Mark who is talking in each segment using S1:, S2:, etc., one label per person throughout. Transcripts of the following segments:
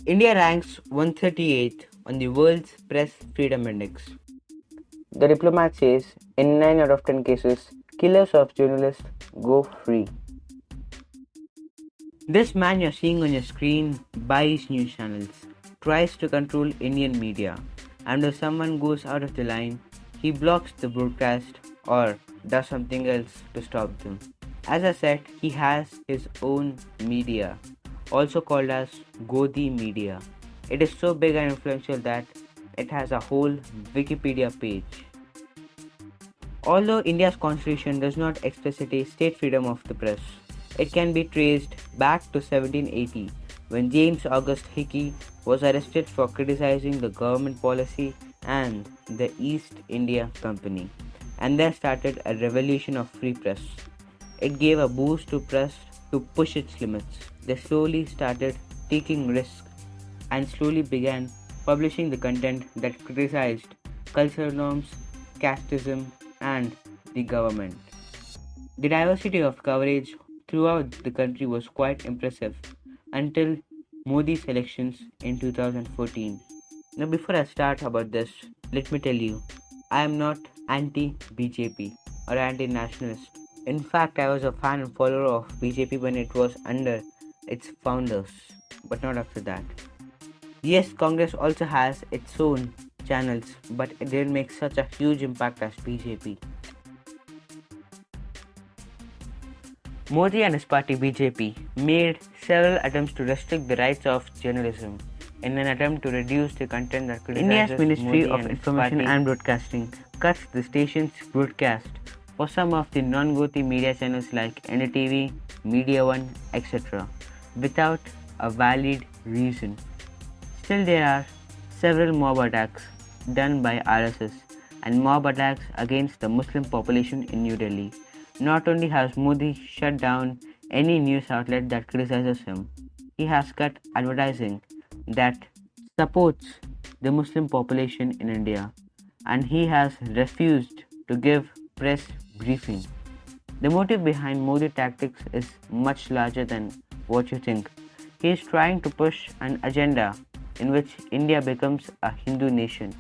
S1: India ranks 138th on the world's press freedom index. The diplomat says in 9 out of 10 cases, killers of journalists go free. This man you're seeing on your screen buys news channels, tries to control Indian media, and if someone goes out of the line, he blocks the broadcast or does something else to stop them. As I said, he has his own media, also called as Godi media. It is so big and influential that it has a whole Wikipedia page. Although India's constitution does not explicitly state freedom of the press, it can be traced back to 1780 when James Auguste Hickey was arrested for criticizing the government policy and the East India Company, and there started a revolution of free press. It gave a boost to press to push its limits. They slowly started taking risks and slowly began publishing the content that criticized cultural norms, casteism, and the government. The diversity of coverage throughout the country was quite impressive until Modi's elections in 2014. Now, before I start about this, let me tell you, I am not anti-BJP or anti-nationalist. In fact, I was a fan and follower of BJP when it was under its founders, but not after that. Yes, Congress also has its own channels, but it didn't make such a huge impact as BJP. Modi and his party BJP made several attempts to restrict the rights of journalism in an attempt to reduce the content that criticizes India's Ministry of Information and Broadcasting cuts the station's broadcast for some of the non-Goti media channels like NDTV, Media One, etc. without a valid reason. Still, there are several mob attacks done by RSS and mob attacks against the Muslim population in New Delhi. Not only has Modi shut down any news outlet that criticizes him, he has cut advertising that supports the Muslim population in India, and he has refused to give press briefing. The motive behind Modi tactics is much larger than what you think. He is trying to push an agenda in which India becomes a Hindu nation.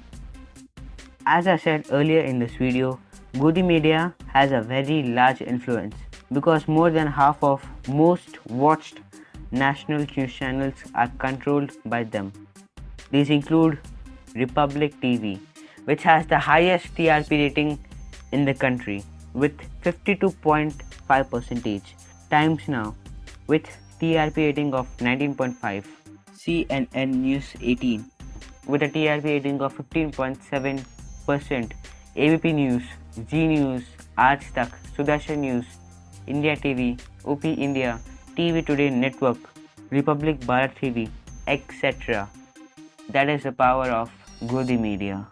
S1: As I said earlier in this video, Godi media has a very large influence because more than half of most watched national news channels are controlled by them. These include Republic TV, which has the highest TRP rating in the country with 52.5%, Times Now with TRP rating of 19.5, CNN News 18 with a TRP rating of 15.7%, ABP News, G News, Aaj Tak, Sudarshan News, India TV, OP India, TV Today Network, Republic Bharat TV, etc. That is the power of Godi media.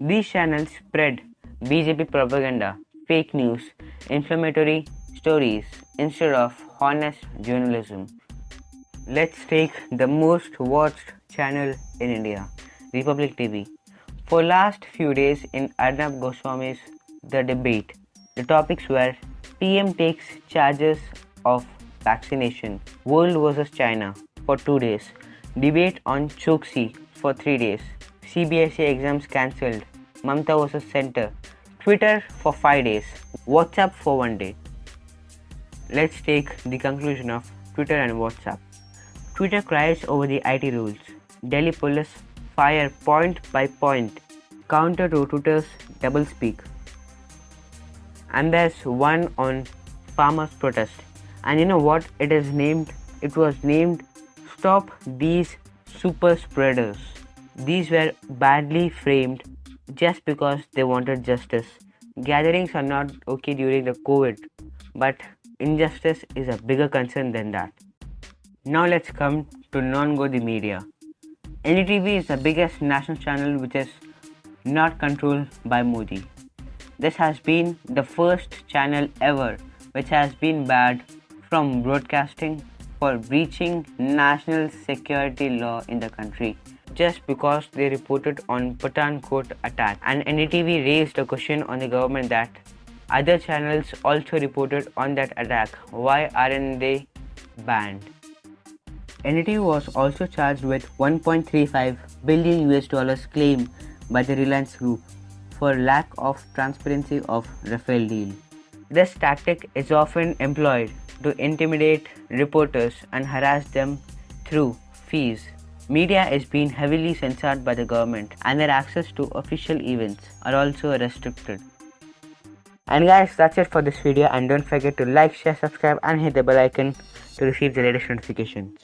S1: These channels spread BJP propaganda, fake news, inflammatory stories instead of honest journalism. Let's take the most watched channel in India, Republic TV. For last few days in Arnab Goswami's The Debate, the topics were PM takes charges of vaccination, World vs China for 2 days, debate on Choksi for 3 days, CBSE exams cancelled, Mamta vs Center, Twitter for 5 days, WhatsApp for 1 day. Let's take the conclusion of Twitter and WhatsApp. Twitter cries over the IT rules. Delhi police fire point by point counter to Twitter's doublespeak. And there's one on farmers' protest. And you know what it is named? It was named Stop These Super Spreaders. These were badly framed just because they wanted justice. Gatherings are not okay during the COVID, but injustice is a bigger concern than that. Now let's come to non-Godi media. NDTV is the biggest national channel which is not controlled by Modi. This has been the first channel ever which has been banned from broadcasting for breaching national security law in the country just because they reported on Pathankot attack, and NDTV raised a question on the government that other channels also reported on that attack. Why aren't they banned? NDTV was also charged with 1.35 billion US dollars claim by the Reliance Group for lack of transparency of Rafale deal. This tactic is often employed to intimidate reporters and harass them through fees. Media is being heavily censored by the government and their access to official events are also restricted. And guys, that's it for this video, and don't forget to like, share, subscribe and hit the bell icon to receive the latest notifications.